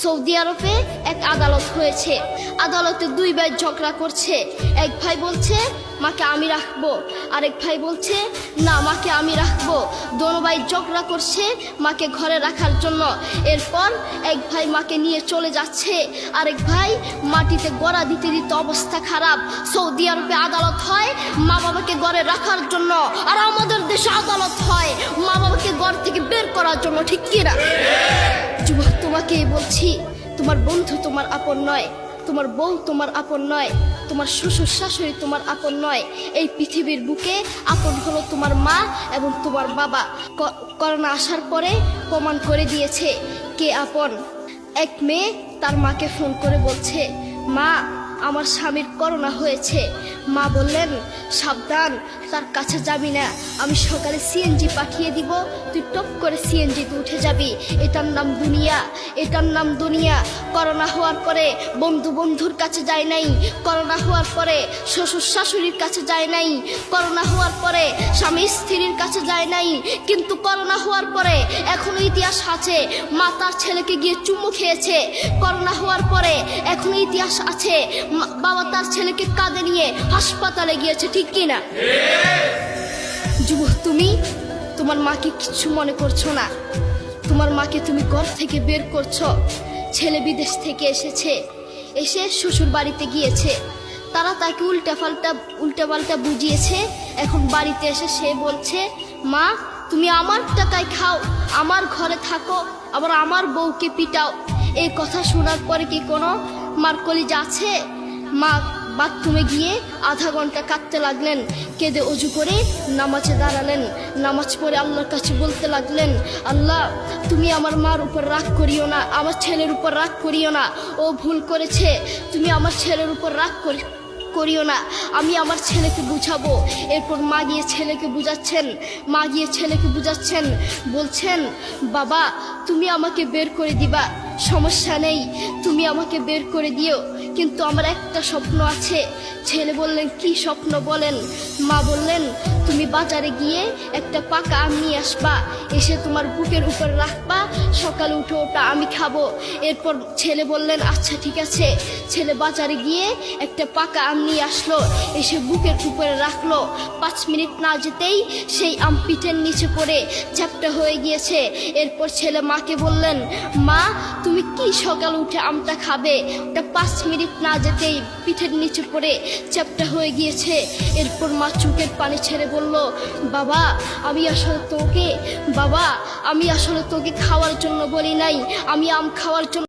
Saudi আরবে এক আদালত হয়েছে। আদালতে দুই ভাই ঝগড়া করছে। এক ভাই বলছে মাকে আমি রাখবো, আরেক ভাই বলছে না মাকে আমি রাখবো। দোনো ভাই ঝগড়া করছে মাকে ঘরে রাখার জন্য। এরপর এক ভাই মাকে নিয়ে চলে যাচ্ছে, আরেক ভাই মাটিতে গড়া দিতে দিতে অবস্থা খারাপ। সৌদি আরবে আদালত হয় মা বাবাকে ঘরে রাখার জন্য, আর আমাদের দেশে আদালত হয় মা বাবাকে ঘর থেকে বের করার জন্য, ঠিক কিনা? যুবক, তোমাকেই বলছি, তোমার বন্ধু তোমার আপন নয়, তোমার বউ তোমার আপন নয়, তোমার শ্বশুর শাশুড়ি তোমার আপন নয়। এই পৃথিবীর বুকে আপন হলো তোমার মা এবং তোমার বাবা। করোনা আসার পরে প্রমাণ করে দিয়েছে কে আপন। এক মেয়ে তার মাকে ফোন করে বলছে, মা আমার স্বামীর করোনা হয়েছে। মা বললেন সাবধান, তার কাছে যাবি না, আমি সকালে সিএনজি পাঠিয়ে দিব, তুই টপ করে সিএনজিতে উঠে যাবি। এটার নাম দুনিয়া, এটার নাম দুনিয়া। করোনা হওয়ার পরে বন্ধুর কাছে যায় নাই, করোনা হওয়ার পরে শ্বশুর শাশুড়ির কাছে যায় নাই, করোনা হওয়ার পরে স্বামী স্ত্রীর কাছে যায় নাই, কিন্তু করোনা হওয়ার পরে এখনো ইতিহাস আছে মা তার ছেলেকে গিয়ে চুমু খেয়েছে। করোনা হওয়ার পরে এখনো ইতিহাস আছে বাবা তার ছেলেকে কাঁধে নিয়ে হাসপাতালে গিয়েছে, ঠিক কিনা? যুবক, তুমি তোমার মাকে কিছু মনে করছো না। তোমার মাকে তুমি ঘর থেকে বের করছো। ছেলে বিদেশ থেকে এসে শ্বশুর বাড়িতে গিয়েছে, তারা তাকে উল্টাপাল্টা বুঝিয়েছে। এখন বাড়িতে এসে সে বলছে, মা তুমি আমার টাকায় খাও, আমার ঘরে থাকো, আবার আমার বউকে পিটাও। এই কথা শোনার পরে কি কোনো মার কলিজা আছে? মা বাথরুমে গিয়ে আধা ঘন্টা কাঁদতে লাগলেন। কেঁদে অজু করে নামাজে দাঁড়ালেন। নামাজ পড়ে আল্লাহর কাছে বলতে লাগলেন, আল্লাহ তুমি আমার মার উপর রাগ করিও না, আমার ছেলের উপর রাগ করিও না, ও ভুল করেছে, তুমি আমার ছেলের উপর রাগ করিও না, আমি আমার ছেলেকে বুঝাবো। এরপর মা গিয়ে ছেলেকে বুঝাচ্ছেন, বলছেন বাবা তুমি আমাকে বের করে দিবা, সমস্যা নেই, তুমি আমাকে বের করে দিও, কিন্তু আমার একটা স্বপ্ন আছে। ছেলে বললেন কি স্বপ্ন বলেন? মা বললেন তুমি বাজারে গিয়ে একটা পাকা আম নিয়ে আসবা, এসে তোমার বুকের উপর রাখবা, সকালে উঠে ওটা আমি খাবো। এরপর ছেলে বললেন আচ্ছা ঠিক আছে। ছেলে বাজারে গিয়ে একটা পাকা আম নিয়ে আসলো, এসে বুকের উপরে রাখলো। 5 মিনিট না যেতেই সেই আম পিঠের নিচে পড়ে চ্যাপ্টা হয়ে গিয়েছে। এরপর ছেলে মাকে বললেন, মা তুমি কি সকালে উঠে আমটা খাবে? ওটা 5 মিনিট না যেতেই পিঠের নিচে পড়ে চ্যাপ্টা হয়ে গিয়েছে। এরপর মা চোখের পানি ছেড়ে বলল, বাবা আমি আসলে তোকে খাওয়ার জন্য বলি নাই, আমি আম খাওয়ার জন্য